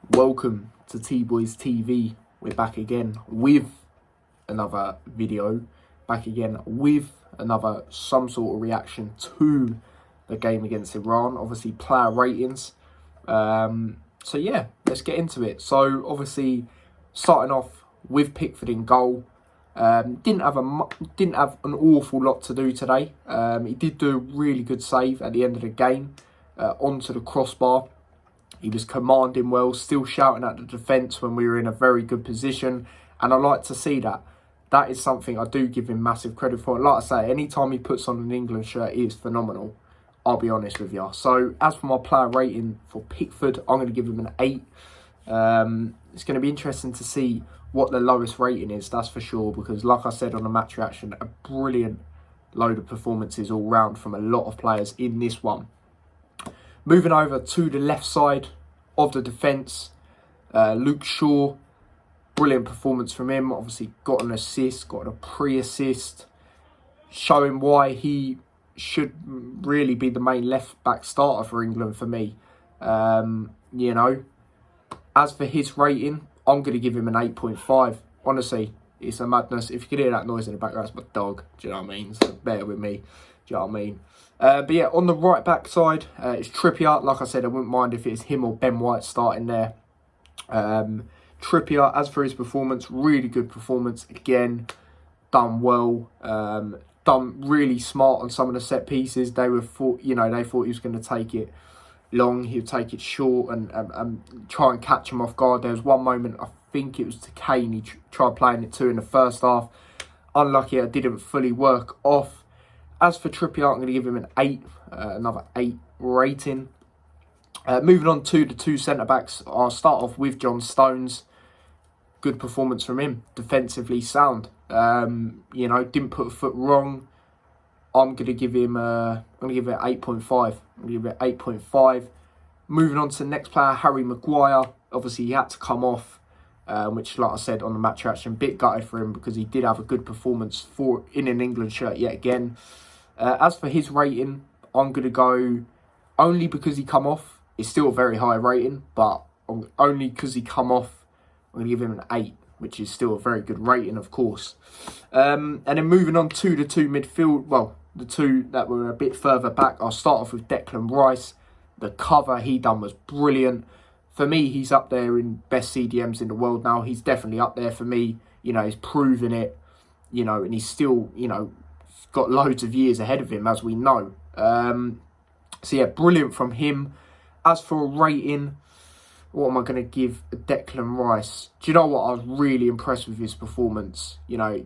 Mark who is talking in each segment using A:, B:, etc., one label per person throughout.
A: Welcome to T-Boys TV. We're back again with another video, back again with another some sort of reaction to the game against Iran, obviously player ratings. So yeah, let's get into it. So obviously starting off with Pickford in goal. Didn't have an awful lot to do today. He did do a really good save at the end of the game onto the crossbar. He was commanding well, still shouting at the defence when we were in a very good position. And I like to see that. That is something I do give him massive credit for. Like I say, anytime he puts on an England shirt, he is phenomenal. I'll be honest with you. So as for my player rating for Pickford, I'm going to give him an 8. It's going to be interesting to see what the lowest rating is, that's for sure. Because like I said on the match reaction, a brilliant load of performances all round from a lot of players in this one. Moving over to the left side of the defence, Luke Shaw, brilliant performance from him. Obviously got an assist, got a pre-assist, showing why he should really be the main left-back starter for England for me. You know, as for his rating, I'm going to give him an 8.5. Honestly, it's a madness. If you can hear that noise in the background, it's my dog. Do you know what I mean? So bear with me. Do you know what I mean? But yeah, on the right back side, it's Trippier. Like I said, I wouldn't mind if it's him or Ben White starting there. Trippier, as for his performance, really good performance. Again, done well. Done really smart on some of the set pieces. They thought he was going to take it long. He'd take it short and try and catch him off guard. There was one moment, I think it was to Kane, he tried playing it to in the first half. Unlucky it didn't fully work off. As for Trippier, I'm going to give him an 8, another 8 rating. Moving on to the two centre-backs, I'll start off with John Stones. Good performance from him, defensively sound. Didn't put a foot wrong. I'm going to give him an 8.5. I'm going to give it 8.5. Moving on to the next player, Harry Maguire. Obviously, he had to come off, which, like I said on the match reaction, a bit gutted for him because he did have a good performance in an England shirt yet again. As for his rating, I'm going to go, only because he come off, it's still a very high rating, but only because he come off, I'm going to give him an 8, which is still a very good rating, of course. And then moving on to the two midfield, well, the two that were a bit further back, I'll start off with Declan Rice. The cover he done was brilliant. For me, he's up there in best CDMs in the world now. He's definitely up there for me. You know, he's proven it, and he's still, got loads of years ahead of him, as we know. So yeah, brilliant from him. As for a rating, what am I going to give Declan Rice? Do you know what? I was really impressed with his performance.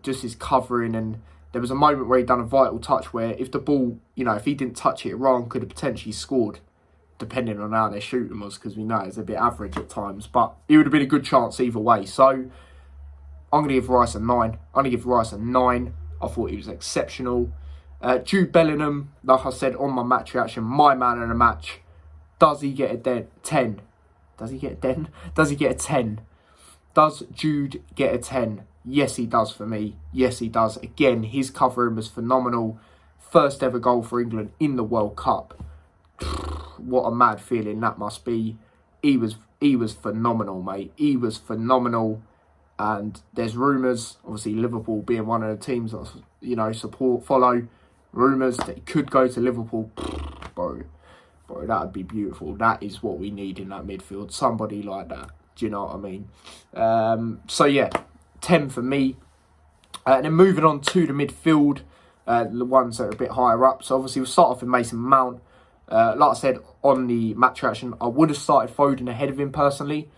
A: Just his covering, and there was a moment where he done a vital touch where if the ball, if he didn't touch it, Iran could have potentially scored, depending on how their shooting was, because we know it's a bit average at times. But it would have been a good chance either way. So I'm going to give Rice a 9. I'm going to give Rice a 9. I thought he was exceptional. Jude Bellingham, like I said on my match reaction, my man in the match. Does he get a 10? Does he get a 10? Does he get a 10? Does Jude get a 10? Yes, he does for me. Yes, he does. Again, his covering was phenomenal. First ever goal for England in the World Cup. What a mad feeling that must be. He was phenomenal, mate. He was phenomenal. And there's rumours, obviously Liverpool being one of the teams that, follow rumours that he could go to Liverpool. Bro, that would be beautiful. That is what we need in that midfield. Somebody like that. Do you know what I mean? So yeah, 10 for me. And then moving on to the midfield, the ones that are a bit higher up. So obviously we'll start off with Mason Mount. Like I said on the match reaction, I would have started Foden ahead of him personally,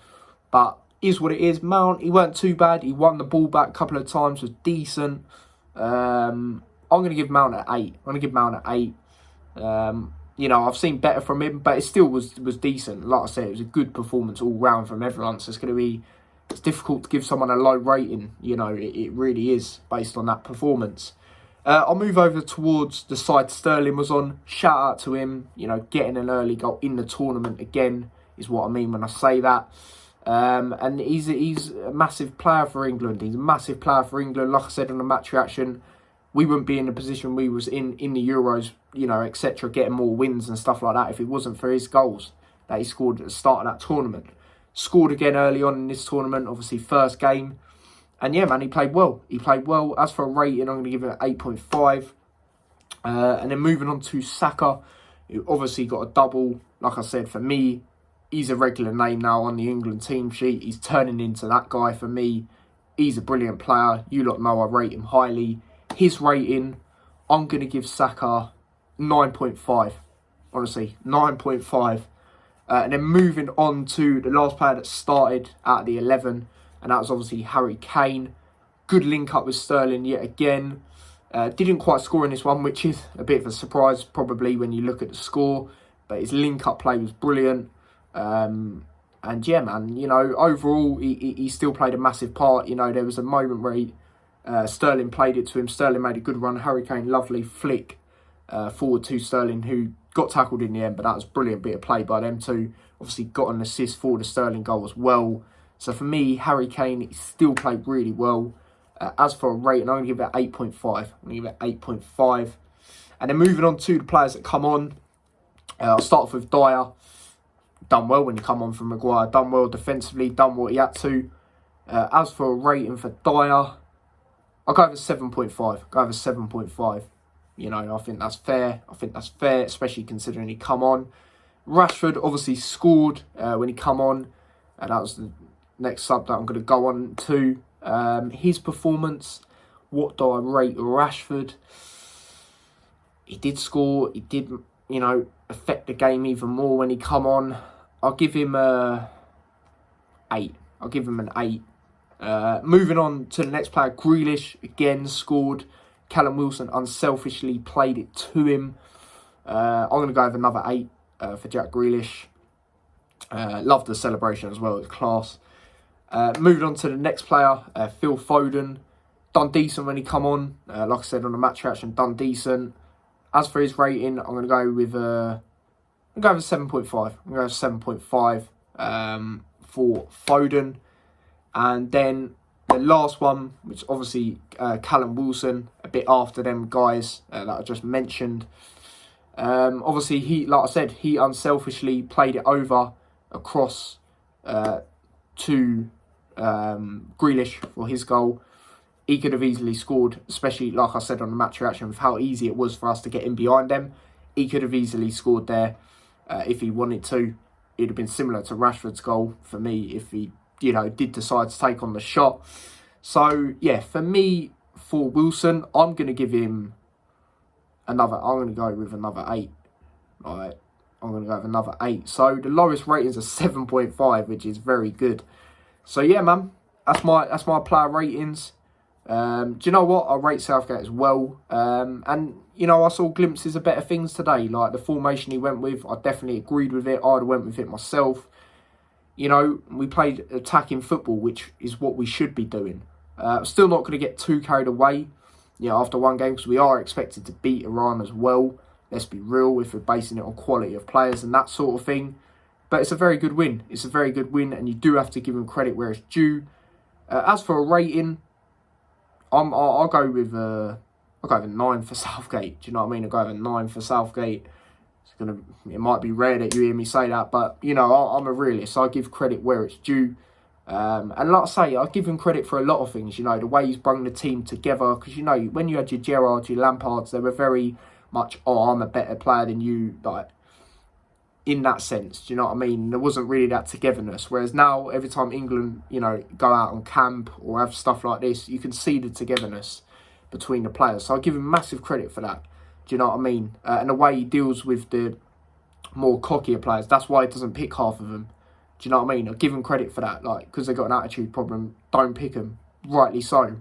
A: but is what it is. Mount, he weren't too bad. He won the ball back a couple of times, was decent. I'm going to give Mount an 8. I'm going to give Mount an 8. I've seen better from him, but it still was decent. Like I said, it was a good performance all round from everyone. So it's difficult to give someone a low rating. It really is based on that performance. I'll move over towards the side Sterling was on. Shout out to him. Getting an early goal in the tournament again is what I mean when I say that. And he's a massive player for England. He's a massive player for England. Like I said on the match reaction, we wouldn't be in the position we was in the Euros, etc., getting more wins and stuff like that if it wasn't for his goals that he scored at the start of that tournament. Scored again early on in this tournament, obviously first game. And yeah, man, he played well. He played well. As for a rating, I'm going to give it an 8.5. And then moving on to Saka, who obviously got a double. Like I said, for me, he's a regular name now on the England team sheet. He's turning into that guy for me. He's a brilliant player. You lot know I rate him highly. His rating, I'm going to give Saka 9.5. Honestly, 9.5. And then moving on to the last player that started out of the 11, and that was obviously Harry Kane. Good link up with Sterling yet again. Didn't quite score in this one, which is a bit of a surprise probably when you look at the score. But his link up play was brilliant. And yeah, man, you know, overall, he still played a massive part. You know, there was a moment where Sterling played it to him. Sterling made a good run. Harry Kane, lovely flick forward to Sterling, who got tackled in the end, but that was a brilliant bit of play by them two. Obviously got an assist for the Sterling goal as well. So for me, Harry Kane still played really well. As for a rating, I'm going to give it 8.5. I'm going to give it 8.5. And then moving on to the players that come on. I'll start off with Dyer. Done well when he come on from Maguire. Done well defensively. Done what he had to. As for a rating for Dyer, I'll go over 7.5. Go over 7.5. You know, I think that's fair. I think that's fair, especially considering he come on. Rashford obviously scored when he come on. And that was the next sub that I'm going to go on to. His performance, what do I rate Rashford? He did score. He did, you know, affect the game even more when he come on. I'll give him a 8. I'll give him an 8. Moving on to the next player, Grealish, again scored. Callum Wilson unselfishly played it to him. I'm going to go with another 8 for Jack Grealish. Loved the celebration as well. It was class. Moving on to the next player, Phil Foden. Done decent when he come on. Like I said on the match reaction, done decent. As for his rating, I'm going to go with 7.5. I'm going to go with 7.5 for Foden. And then the last one, which obviously Callum Wilson, a bit after them guys that I just mentioned. Obviously, he, like I said, he unselfishly played it over across to Grealish for his goal. He could have easily scored, especially, like I said on the match reaction, with how easy it was for us to get in behind them. He could have easily scored there if he wanted to. It'd have been similar to Rashford's goal for me if he, you know, did decide to take on the shot. So, yeah, for me, for Wilson, I'm going to give him I'm going to go with another 8. All right, I'm going to go with another 8. So, the lowest ratings are 7.5, which is very good. So, yeah, man, that's my player ratings. Do you know what? I rate Southgate as well. And, you know, I saw glimpses of better things today. Like the formation he went with, I definitely agreed with it. I'd have went with it myself. You know, we played attacking football, which is what we should be doing. Still not going to get too carried away, you know, after one game, because we are expected to beat Iran as well. Let's be real, if we're basing it on quality of players and that sort of thing. But it's a very good win. It's a very good win, and you do have to give him credit where it's due. As for a rating, I'll go with a 9 for Southgate. Do you know what I mean? I'll go with a 9 for Southgate. It might be rare that you hear me say that, but you know, I'm a realist. So I give credit where it's due. And like I say, I give him credit for a lot of things. You know, the way he's brought the team together. Because you know, when you had your Gerrards, your Lampards, they were very much, oh, I'm a better player than you. Like, in that sense, do you know what I mean? There wasn't really that togetherness. Whereas now, every time England, you know, go out on camp or have stuff like this, you can see the togetherness between the players. So I give him massive credit for that. Do you know what I mean? And the way he deals with the more cockier players, that's why he doesn't pick half of them. Do you know what I mean? I give him credit for that. Like, because they've got an attitude problem, don't pick them. Rightly so.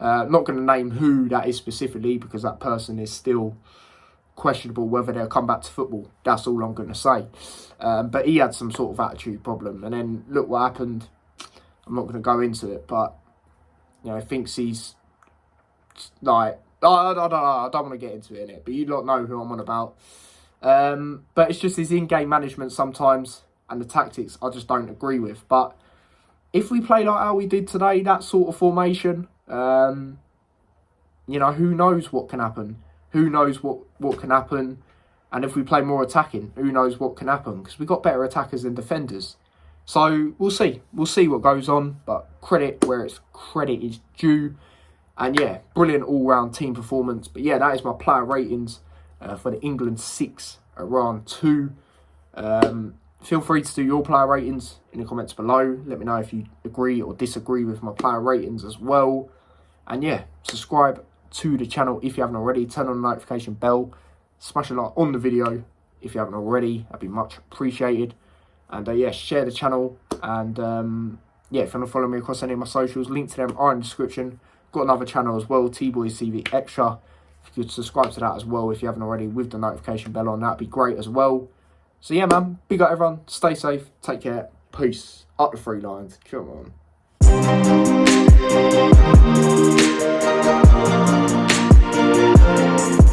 A: Not going to name who that is specifically, because that person is still questionable whether they'll come back to football. That's all I'm going to say. But he had some sort of attitude problem. And then look what happened. I'm not going to go into it, but, you know, thinks he's like, I don't want to get into it, innit? But you lot know who I'm on about. But it's just his in-game management sometimes and the tactics I just don't agree with. But if we play like how we did today, that sort of formation, you know, who knows what can happen? Who knows what can happen? And if we play more attacking, who knows what can happen? Because we've got better attackers than defenders. So we'll see what goes on, but credit where it's credit is due. And yeah, brilliant all-round team performance. But yeah, that is my player ratings for the England 6, Iran 2. Feel free to do your player ratings in the comments below. Let me know if you agree or disagree with my player ratings as well. And yeah, subscribe to the channel if you haven't already. Turn on the notification bell. Smash a like on the video if you haven't already. That'd be much appreciated. And yeah, share the channel. And yeah, if you want to follow me across any of my socials, links to them are in the description. Got another channel as well, T-Boys TV Extra. If you could subscribe to that as well if you haven't already with the notification bell on, that'd be great as well. So yeah, man, big up everyone. Stay safe. Take care. Peace. Up the 3 lines. Come on.